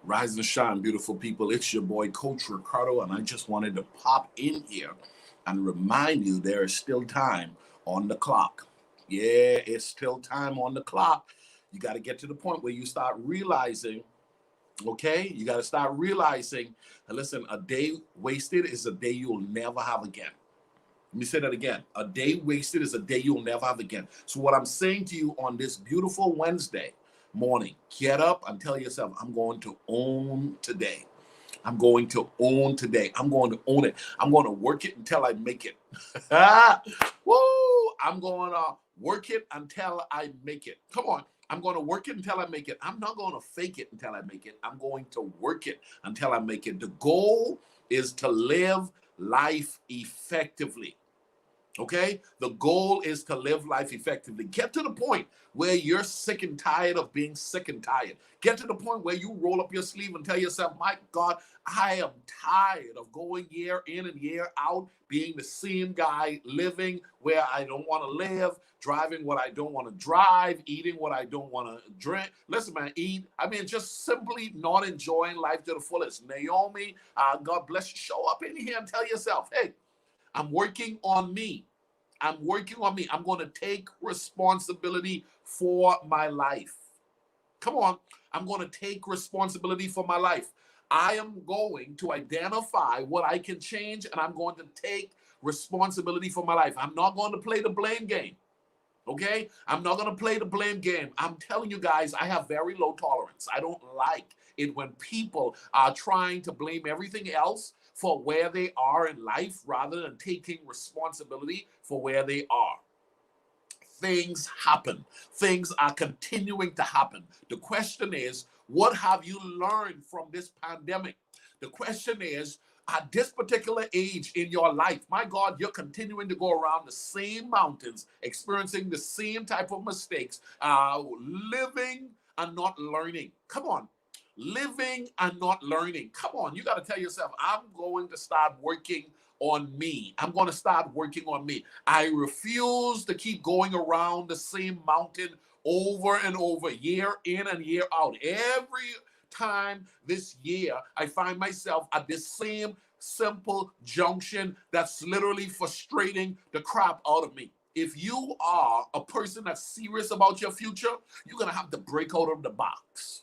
Rise and shine, beautiful people. It's your boy, Coach Ricardo, and I just wanted to pop in here and remind you there is still time on the clock. Yeah, it's still time on the clock. You got to get to the point where you start realizing, okay, you got to start realizing, and listen, a day wasted is a day you'll never have again. Let me say that again. A day wasted is a day you'll never have again. So, what I'm saying to you on this beautiful Wednesday morning, get up and tell yourself, I'm going to own today. I'm going to own today. I'm going to own it. I'm going to work it until I make it. Woo! I'm going to work it until I make it. Come on. I'm going to work it until I make it. I'm not going to fake it until I make it. I'm going to work it until I make it. The goal is to live life effectively. Okay? The goal is to live life effectively. Get to the point where you're sick and tired of being sick and tired. Get to the point where you roll up your sleeve and tell yourself, my God, I am tired of going year in and year out, being the same guy, living where I don't want to live, driving what I don't want to drive, eating what I don't want to drink. Listen, man, just simply not enjoying life to the fullest. Naomi, God bless you. Show up in here and tell yourself, hey, I'm working on me. I'm working on me. I'm going to take responsibility for my life. Come on. I'm going to take responsibility for my life. I am going to identify what I can change, and I'm going to take responsibility for my life. I'm not going to play the blame game. Okay? I'm not going to play the blame game. I'm telling you guys, I have very low tolerance. I don't like it when people are trying to blame everything else for where they are in life rather than taking responsibility for where they are. Things happen. Things are continuing to happen. The question is, what have you learned from this pandemic? The question is, at this particular age in your life, my God, you're continuing to go around the same mountains, experiencing the same type of mistakes, living and not learning. Come on. Living and not learning. Come on. You got to tell yourself, I'm going to start working on me. I'm going to start working on me. I refuse to keep going around the same mountain over and over, year in and year out. Every time this year, I find myself at this same simple junction that's literally frustrating the crap out of me. If you are a person that's serious about your future, you're going to have to break out of the box.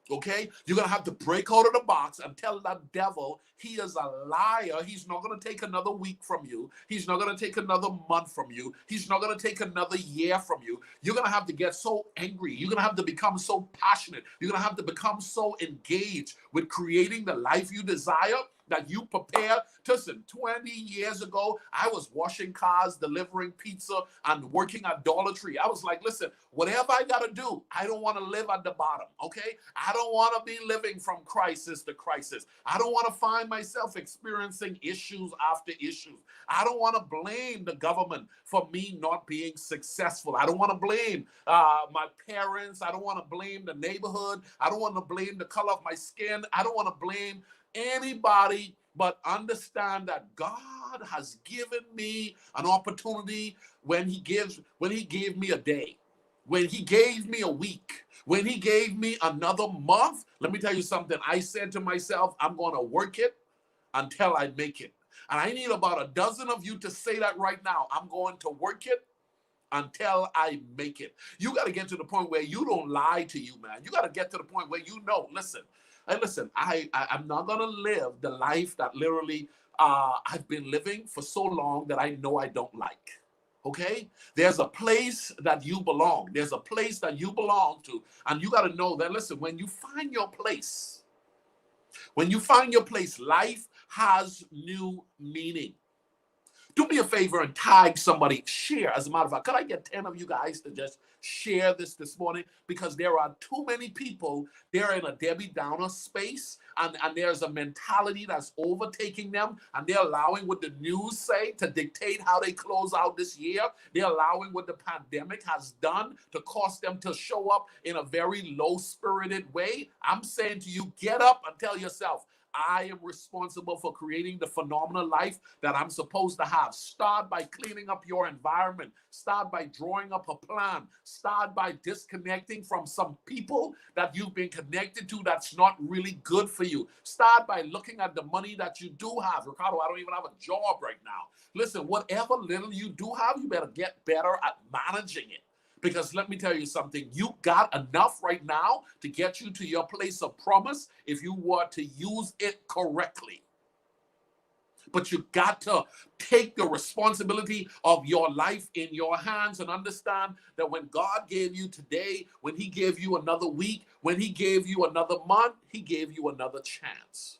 Okay? You're going to have to break out of the box and tell that devil he is a liar. He's not going to take another week from you. He's not going to take another month from you. He's not going to take another year from you. You're going to have to get so angry. You're going to have to become so passionate. You're going to have to become so engaged with creating the life you desire that you prepare. Listen, 20 years ago, I was washing cars, delivering pizza, and working at Dollar Tree. I was like, listen, whatever I got to do, I don't want to live at the bottom, okay? I don't want to be living from crisis to crisis. I don't want to find myself experiencing issues after issues. I don't want to blame the government for me not being successful. I don't want to blame my parents. I don't want to blame the neighborhood. I don't want to blame the color of my skin. I don't want to blame anybody, but understand that God has given me an opportunity when he gave me a day, when he gave me a week, when he gave me another month. Let me tell you something. I said to myself, I'm going to work it until I make it. And I need about a dozen of you to say that right now. I'm going to work it until I make it. You got to get to the point where you don't lie to you, man. You got to get to the point where you know, listen, I'm not going to live the life that literally I've been living for so long that I know I don't like. Okay? There's a place that you belong. There's a place that you belong to. And you got to know that, listen, when you find your place, life has new meaning. Do me a favor and tag somebody, share. As a matter of fact, could I get 10 of you guys to just share this morning? Because there are too many people, they're in a Debbie Downer space, and there's a mentality that's overtaking them, and they're allowing what the news say to dictate how they close out this year. They're allowing what the pandemic has done to cause them to show up in a very low-spirited way. I'm saying to you, get up and tell yourself, I am responsible for creating the phenomenal life that I'm supposed to have. Start by cleaning up your environment. Start by drawing up a plan. Start by disconnecting from some people that you've been connected to that's not really good for you. Start by looking at the money that you do have. Ricardo, I don't even have a job right now. Listen, whatever little you do have, you better get better at managing it. Because let me tell you something, you got enough right now to get you to your place of promise if you were to use it correctly. But you got to take the responsibility of your life in your hands and understand that when God gave you today, when he gave you another week, when he gave you another month, he gave you another chance.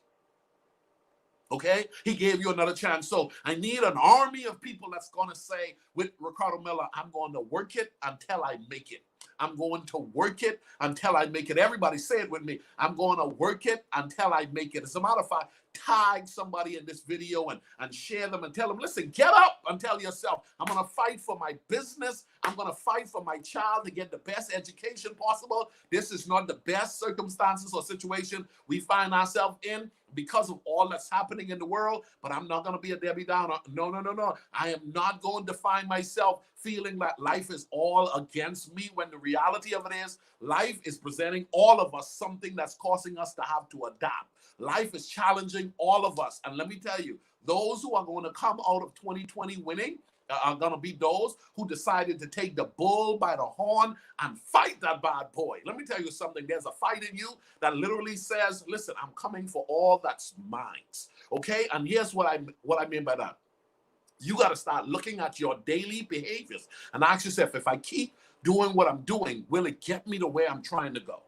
Okay? He gave you another chance. So I need an army of people that's going to say with Ricardo Miller, I'm going to work it until I make it. I'm going to work it until I make it. Everybody say it with me. I'm going to work it until I make it. As a matter of fact, tag somebody in this video and share them and tell them, listen, get up and tell yourself, I'm going to fight for my business. I'm going to fight for my child to get the best education possible. This is not the best circumstances or situation we find ourselves in because of all that's happening in the world, but I'm not going to be a Debbie Downer. No. I am not going to find myself feeling that life is all against me when the reality of it is life is presenting all of us something that's causing us to have to adapt. Life is challenging all of us. And let me tell you, those who are going to come out of 2020 winning are going to be those who decided to take the bull by the horn and fight that bad boy. Let me tell you something. There's a fight in you that literally says, listen, I'm coming for all that's mine. Okay? And here's what I mean by that. You got to start looking at your daily behaviors and ask yourself, if I keep doing what I'm doing, will it get me to where I'm trying to go?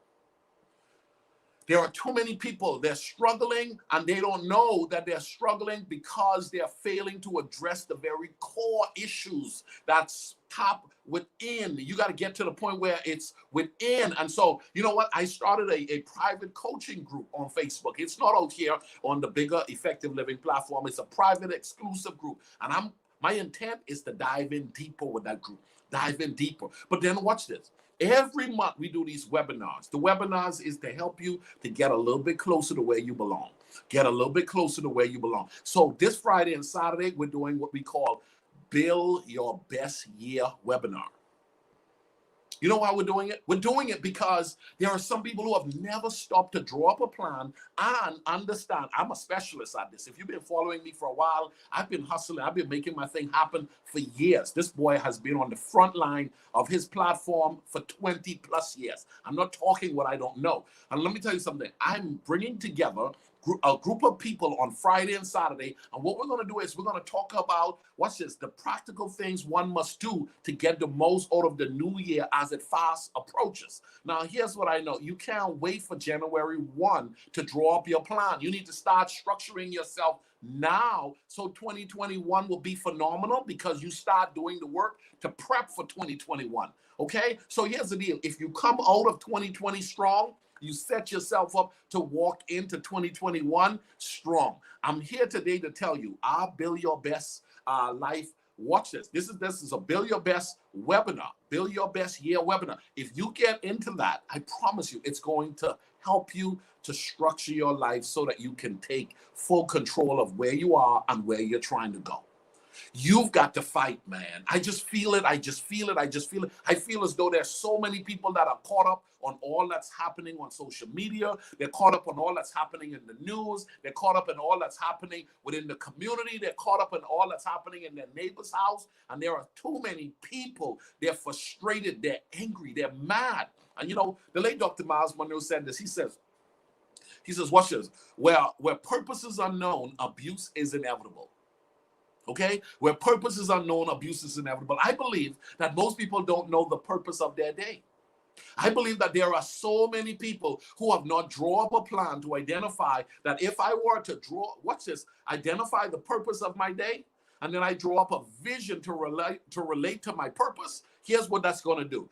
There are too many people, they're struggling and they don't know that they're struggling because they're failing to address the very core issues that's top within. You got to get to the point where it's within. And so, you know what? I started a private coaching group on Facebook. It's not out here on the bigger Effective Living platform. It's a private exclusive group. And my intent is to dive in deeper with that group. Dive in deeper. But then watch this. Every month we do these webinars. The webinars is to help you to get a little bit closer to where you belong. Get a little bit closer to where you belong. So this Friday and Saturday, we're doing what we call Build Your Best Year webinar. You know why we're doing it? We're doing it because there are some people who have never stopped to draw up a plan and understand. I'm a specialist at this. If you've been following me for a while, I've been hustling. I've been making my thing happen for years. This boy has been on the front line of his platform for 20 plus years. I'm not talking what I don't know. And let me tell you something. I'm bringing together a group of people on Friday and Saturday. And what we're going to do is we're going to talk about, what's this, the practical things one must do to get the most out of the new year as it fast approaches. Now, here's what I know. You can't wait for January 1 to draw up your plan. You need to start structuring yourself now so 2021 will be phenomenal because you start doing the work to prep for 2021. Okay? So here's the deal. If you come out of 2020 strong, you set yourself up to walk into 2021 strong. I'm here today to tell you, our Build Your Best Life. Watch this. This is a Build Your Best webinar, Build Your Best Year webinar. If you get into that, I promise you, it's going to help you to structure your life so that you can take full control of where you are and where you're trying to go. You've got to fight, man. I just feel it. I feel as though there's so many people that are caught up on all that's happening on social media. They're caught up on all that's happening in the news. They're caught up in all that's happening within the community. They're caught up in all that's happening in their neighbor's house. And there are too many people. They're frustrated. They're angry. They're mad. And you know, the late Dr. Miles Monroe said this. He says, watch this. Where purpose is unknown, abuse is inevitable. Okay? Where purpose is unknown, abuse is inevitable. I believe that most people don't know the purpose of their day. I believe that there are so many people who have not drawn up a plan to identify that if I were to identify the purpose of my day, and then I draw up a vision to relate to my purpose, here's what that's going to do.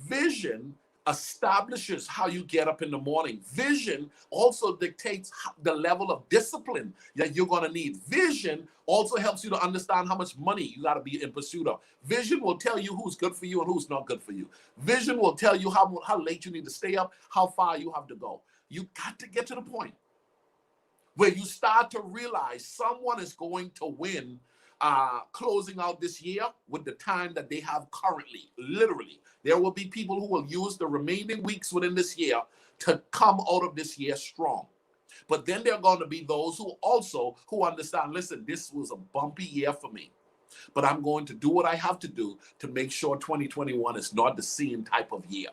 Vision establishes how you get up in the morning. Vision also dictates the level of discipline that you're going to need. Vision also helps you to understand how much money you got to be in pursuit of. Vision will tell you who's good for you and who's not good for you. Vision will tell you how late you need to stay up, how far you have to go. You got to get to the point where you start to realize someone is going to win closing out this year with the time that they have currently. Literally, there will be people who will use the remaining weeks within this year to come out of this year strong. But then there are going to be those who understand, listen, this was a bumpy year for me, but I'm going to do what I have to do to make sure 2021 is not the same type of year.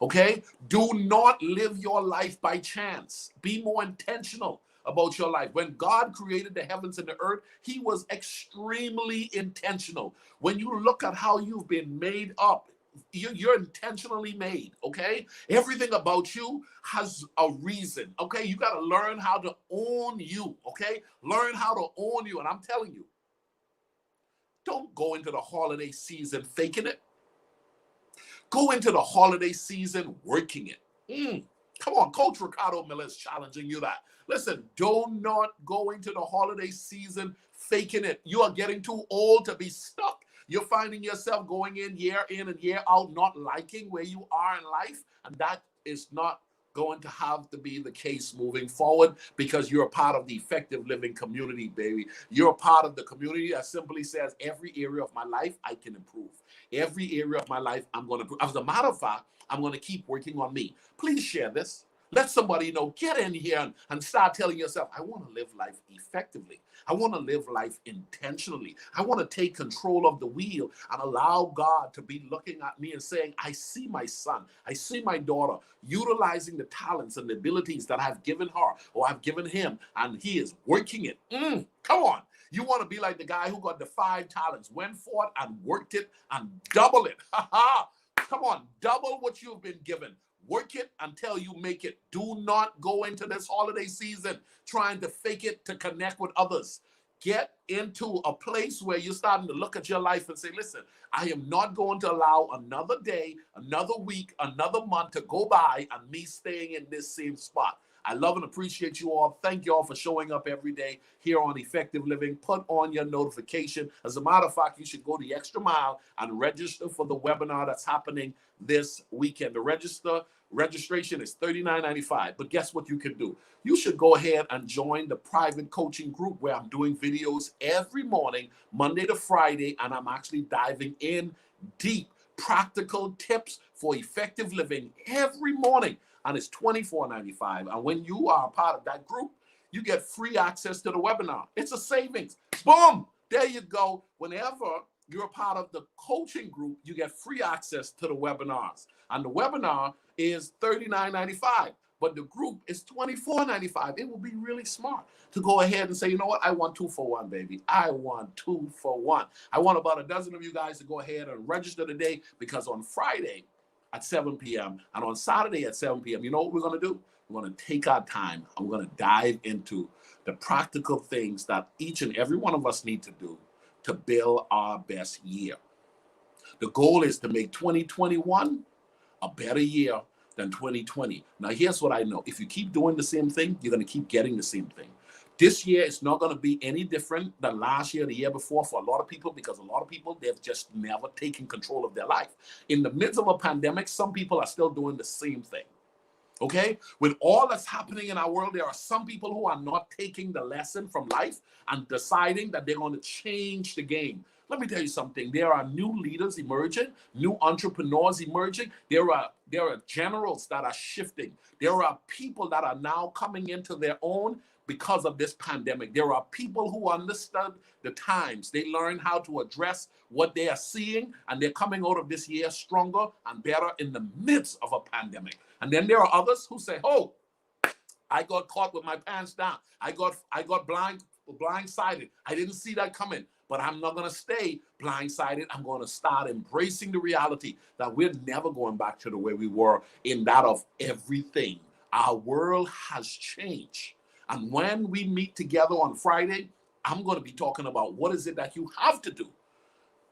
Okay? Do not live your life by chance. Be more intentional about your life. When God created the heavens and the earth, he was extremely intentional. When you look at how you've been made up, you're intentionally made. Okay? Everything about you has a reason. Okay? You got to learn how to own you. Okay? Learn how to own you. And I'm telling you, don't go into the holiday season faking it. Go into the holiday season working it. Come on, Coach Ricardo Miller is challenging you that. Listen, do not go into the holiday season faking it. You are getting too old to be stuck. You're finding yourself going in and year out, not liking where you are in life. And that is not going to have to be the case moving forward, because you're a part of the effective living community, baby. You're a part of the community that simply says every area of my life I can improve. Every area of my life I'm going to improve. As a matter of fact, I'm going to keep working on me. Please share this. Let somebody know. Get in here and start telling yourself, I want to live life effectively. I want to live life intentionally. I want to take control of the wheel and allow God to be looking at me and saying, I see my son, I see my daughter utilizing the talents and the abilities that I've given her or I've given him, and he is working it. Come on. You want to be like the guy who got the 5 talents, went forth and worked it and double it. Come on, double what you've been given. Work it until you make it. Do not go into this holiday season trying to fake it to connect with others. Get into a place where you're starting to look at your life and say, listen, I am not going to allow another day, another week, another month to go by and me staying in this same spot. I love and appreciate you all. Thank you all for showing up every day here on Effective Living. Put on your notification. As a matter of fact, you should go the extra mile and register for the webinar that's happening this weekend. The registration is $39.95. But guess what you can do? You should go ahead and join the private coaching group where I'm doing videos every morning, Monday to Friday, and I'm actually diving in deep, practical tips for effective living every morning. And it's $24.95. And when you are a part of that group, you get free access to the webinar. It's a savings. Boom! There you go. Whenever you're a part of the coaching group, you get free access to the webinars. And the webinar is $39.95, but the group is $24.95. It will be really smart to go ahead and say, you know what? I want 2 for 1, baby. I want 2 for 1. I want about a dozen of you guys to go ahead and register today, because on Friday at 7 p.m. and on Saturday at 7 p.m., you know what we're going to do? We're going to take our time and we're going to dive into the practical things that each and every one of us need to do to build our best year. The goal is to make 2021 a better year than 2020. Now, here's what I know. If you keep doing the same thing, you're going to keep getting the same thing. This year is not going to be any different than last year, the year before, for a lot of people, because a lot of people, they've just never taken control of their life. In the midst of a pandemic, some people are still doing the same thing. Okay? With all that's happening in our world, there are some people who are not taking the lesson from life and deciding that they're going to change the game. Let me tell you something. There are new leaders emerging, new entrepreneurs emerging. There are generals that are shifting. There are people that are now coming into their own because of this pandemic. There are people who understood the times. They learned how to address what they are seeing, and they're coming out of this year stronger and better in the midst of a pandemic. And then there are others who say, oh, I got caught with my pants down. I got blindsided. I didn't see that coming. But I'm not going to stay blindsided. I'm going to start embracing the reality that we're never going back to the way we were in that of everything. Our world has changed. And when we meet together on Friday, I'm going to be talking about what is it that you have to do.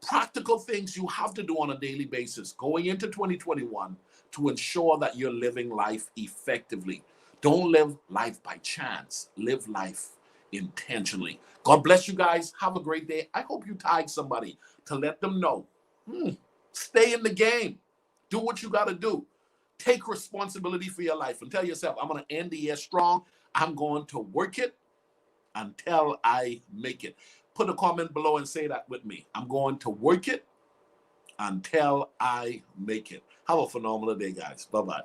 Practical things you have to do on a daily basis going into 2021 to ensure that you're living life effectively. Don't live life by chance. Live life intentionally. God bless you guys. Have a great day. I hope you tag somebody to let them know. Stay in the game. Do what you got to do. Take responsibility for your life and tell yourself, I'm going to end the year strong. I'm going to work it until I make it. Put a comment below and say that with me. I'm going to work it until I make it. Have a phenomenal day, guys. Bye-bye.